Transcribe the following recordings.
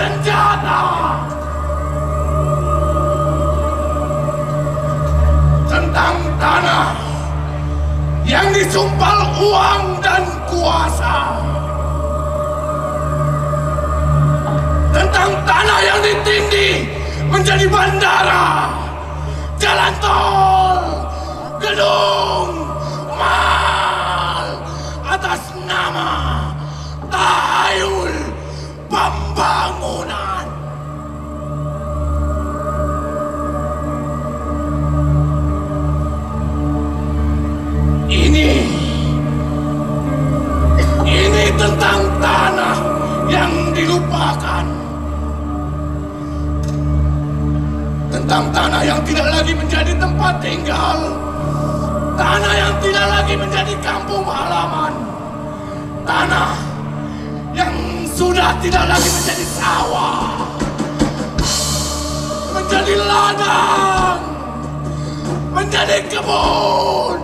senjata. Tentang tanah yang disumpal uang dan kuasa. Tentang tanah yang ditindih menjadi bandara, jalan tol, gedung, mal, atas nama tahayul pembangunan. Ini tentang tanah yang dilupakan. Tentang tanah yang tidak lagi menjadi tempat tinggal. Tanah yang tidak lagi menjadi kampung halaman. Tanah yang sudah tidak lagi menjadi sawah. Menjadi ladang. Menjadi kebun.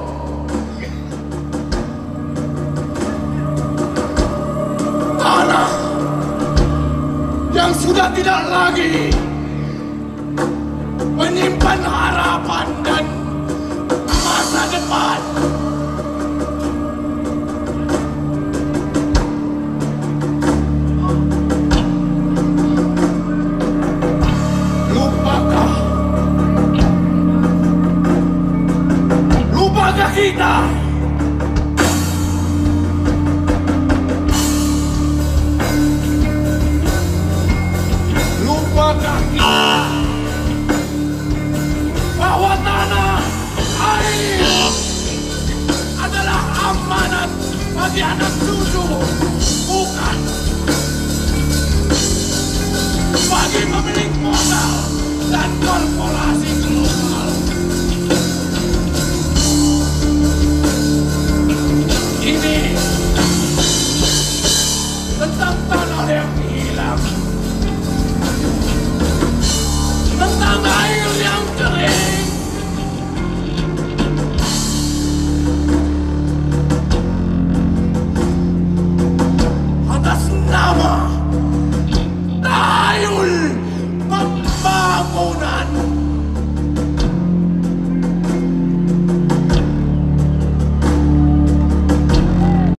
Tanah yang sudah tidak lagi menyimpan harapan dan masa depan. Lupakah kita? Lupakah kita bahwa tanah, air adalah amanat bagi anak cucu?